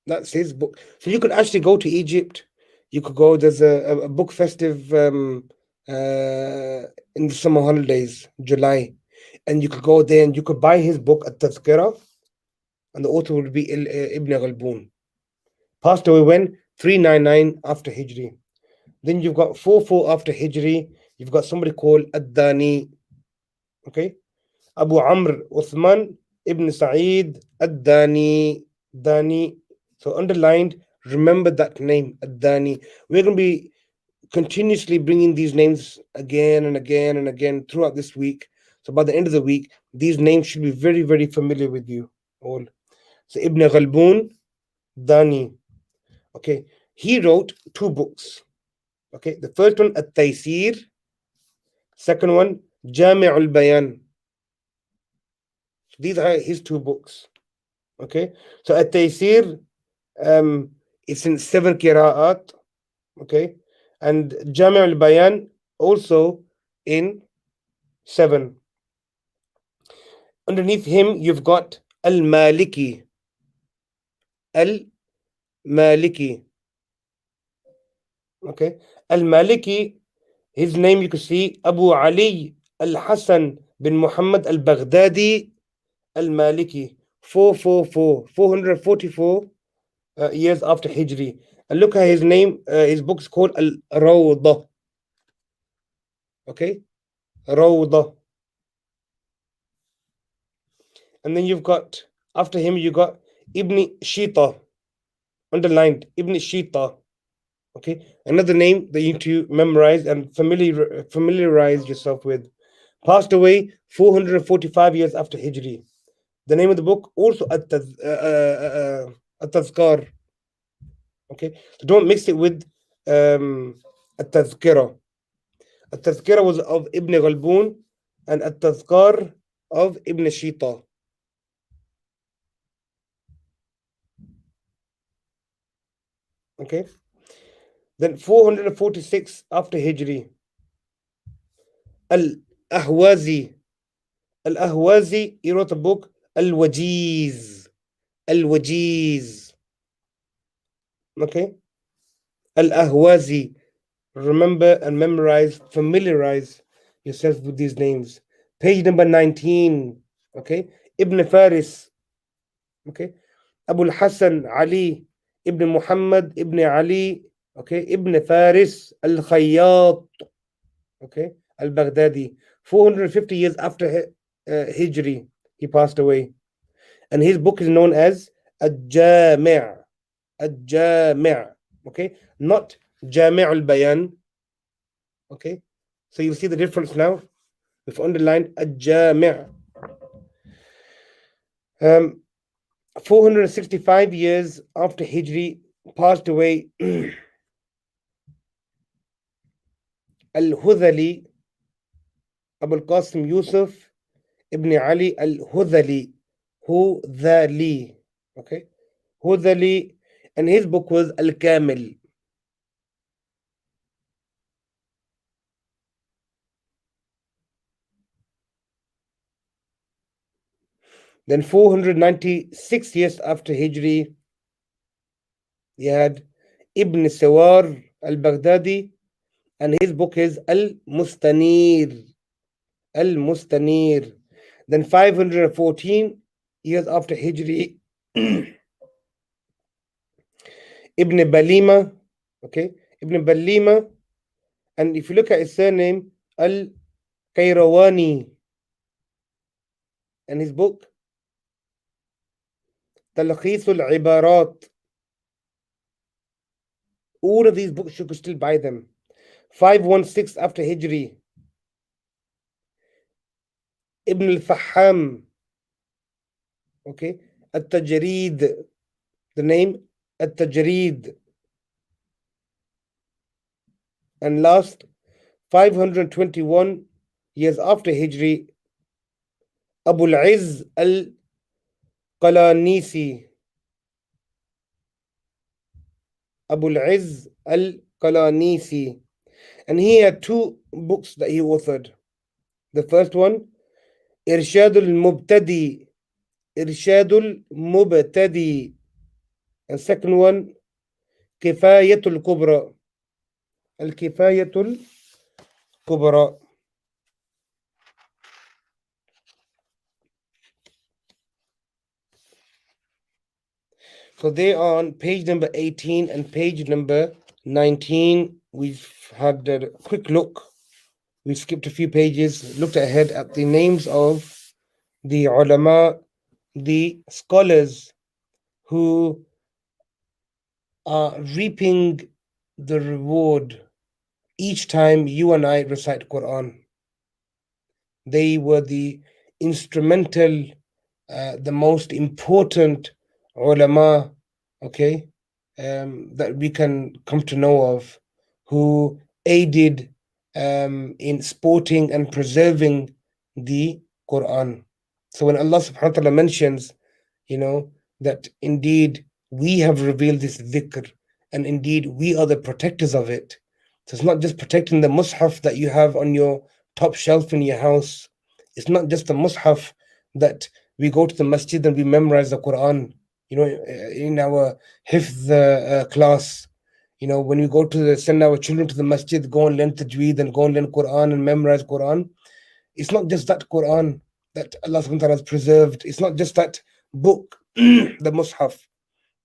That's his book. So you could actually go to Egypt. You could go, there's a book festive in the summer holidays, July. And you could go there and you could buy his book, At-Tazkira, and the author would be Ibn Ghalboon. Passed away when? 399 after Hijri. Then you've got 44 after Hijri. You've got somebody called Ad-Dani. Okay? Abu Amr Uthman Ibn Sa'id Ad-Dani. Dani. So underlined, remember that name, Ad-Dani. We're going to be continuously bringing these names again and again and again throughout this week. So by the end of the week, these names should be very, very familiar with you all. So Ibn Ghalboon, Dani. Okay, he wrote 2 books. Okay, the first one, At-Taysir. Second one, Jami' al-Bayan. These are his 2 books. Okay, so At-Taysir, it's in 7 qira'at. Okay, and Jami' al-Bayan also in 7. Underneath him, you've got Al-Maliki. Al-Maliki. Okay, Al-Maliki, his name you can see, Abu Ali Al-Hasan bin Muhammad Al-Baghdadi Al-Maliki. 444 years after Hijri. And look at his name, his book is called Al-Rawdah. Okay, Rawdah. And then you've got, after him, you got Ibn Shita, underlined, Ibn Shita. Okay, another name that you need to memorize and familiarize yourself with. Passed away 445 years after Hijri. The name of the book also At-Tazkar. Okay, so don't mix it with At-Tazkira. At-Tazkira was of Ibn Ghalboon and At-Tazkar of Ibn Shita. Okay, then 446 after Hijri, Al-Ahwazi. Al-Ahwazi, he wrote a book, Al-Wajiz. Al-Wajiz. Okay, Al-Ahwazi. Remember and memorize, familiarize yourself with these names. Page number 19. Okay, Ibn Faris. Okay, Abu al-Hasan Ali Ibn Muhammad Ibn Ali. Okay, Ibn Faris al-Khayyat. Okay, al-Baghdadi. 450 years after Hijri, he passed away. And his book is known as Al-Jami'. Al-Jami'. Okay, not Jami' al-Bayan. Okay, so you see the difference now. We've underlined Al-Jami'. 465 years after Hijri, passed away Al-Hudhali, Abu al-Qasim Yusuf Ibn Ali Al-Hudhali. Hudhali. Okay, Hudhali, and his book was Al-Kamil. Then 496 years after Hijri, he had Ibn Sawar al-Baghdadi, and his book is Al-Mustanir. Al-Mustanir. Then 514 years after Hijri, Ibn Balima, okay, Ibn Balima, And if you look at his surname, Al-Qayrawani, and his book, Talkhis al-Ibarat, all of these books you could still buy them. 516 after Hijri. Ibn al-Faham, okay, At-Tajreed, the name At-Tajreed. And last, 521 years after Hijri, Abu al-Izz al-Qalanisi. Abu al-Izz al-Qalanisi. And he had two books that he authored. The first one, Irshad al-Mubtadi. Irshad al-Mubtadi. And second one, Kifayat al-Kubra. Al-Kifayat al-Kubra. So they are on page number 18 and page number 19. We've had a quick look. We skipped a few pages, looked ahead at the names of the ulama, the scholars who are reaping the reward each time you and I recite Quran. They were the instrumental, the most important ulama, okay, that we can come to know of, who aided in supporting and preserving the Quran. So when Allah subhanahu wa ta'ala mentions, that indeed we have revealed this dhikr, and indeed we are the protectors of it. So it's not just protecting the mushaf that you have on your top shelf in your house. It's not just the mushaf that we go to the masjid and we memorize the Quran, in our hifz class. When we go to send our children to the masjid, go and learn tajweed and go and learn Quran and memorize Quran. It's not just that Quran that Allah subhanahu wa ta'ala has preserved. It's not just that book, the mushaf,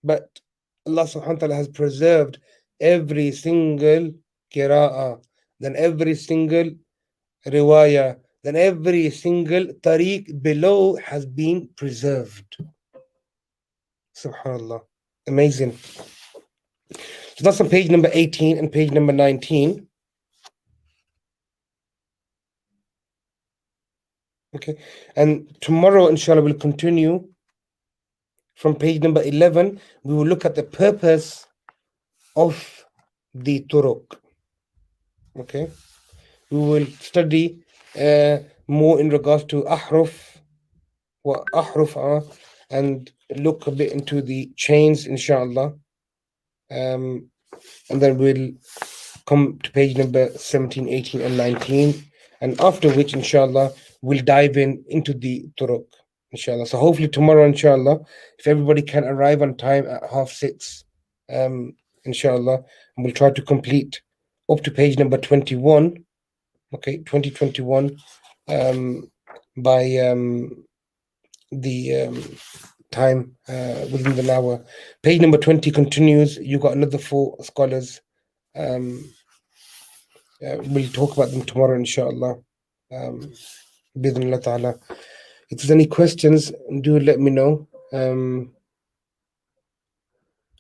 but Allah subhanahu wa ta'ala has preserved every single qira'ah, then every single riwayah, then every single tariq below has been preserved. Subhanallah. Amazing. So that's on page number 18 and page number 19. Okay. And tomorrow, inshallah, we'll continue from page number 11. We will look at the purpose of the Turuq. Okay. We will study more in regards to ahruf, what ahruf are, and look a bit into the chains, inshallah. And then we'll come to page number 17, 18, and 19. And after which, inshallah, we'll dive into the Turuq, inshallah. So hopefully tomorrow, inshallah, if everybody can arrive on time at 6:30, inshallah, and we'll try to complete up to page number 21, okay, 2021, by the time within the hour. Page number 20 continues. You got another 4 scholars. We'll talk about them tomorrow, inshallah. Bidhnillah ta'ala. If there's any questions, do let me know.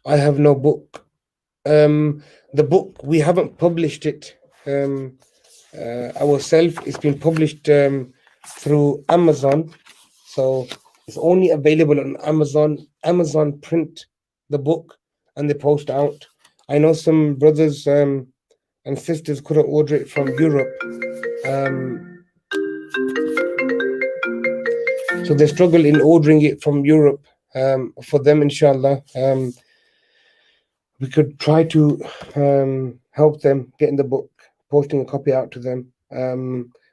I have no book. The book, we haven't published it ourselves. It's been published through Amazon. So it's only available on Amazon. Amazon print the book and they post out. I know some brothers and sisters couldn't order it from Europe. So they struggle in ordering it from Europe. For them, inshallah, we could try to help them getting the book, posting a copy out to them.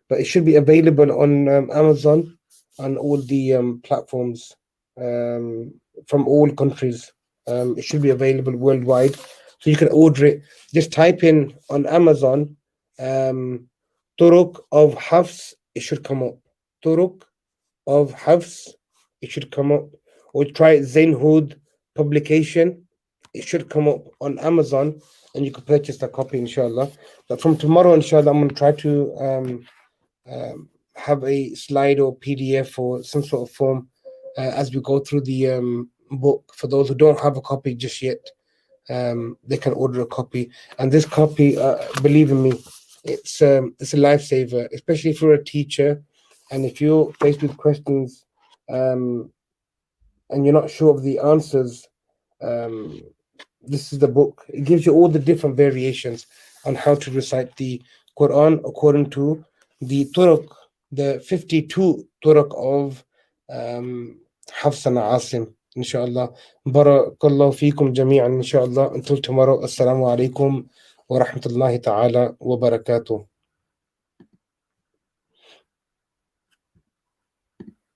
But it should be available on Amazon and all the platforms from all countries. It should be available worldwide. So you can order it. Just type in on Amazon, Turuq of Hafs, it should come up. Turuq of Hafs, it should come up. Or try Zainhood publication. it should come up on Amazon, and you can purchase the copy, inshallah. But from tomorrow, inshallah, I'm going to try to have a slide or PDF or some sort of form as we go through the book. For those who don't have a copy just yet, they can order a copy. And this copy, believe in me, it's a lifesaver, especially if you're a teacher and if you're faced with questions and you're not sure of the answers. Um, this is the book. It gives you all the different variations on how to recite the Quran according to the Turuq, the 52 Turuq of Hafs and Asim, inshallah. Barakallahu feekum jami'an, inshallah. Until tomorrow, assalamu alaikum wa rahmatullahi ta'ala wa barakatuh.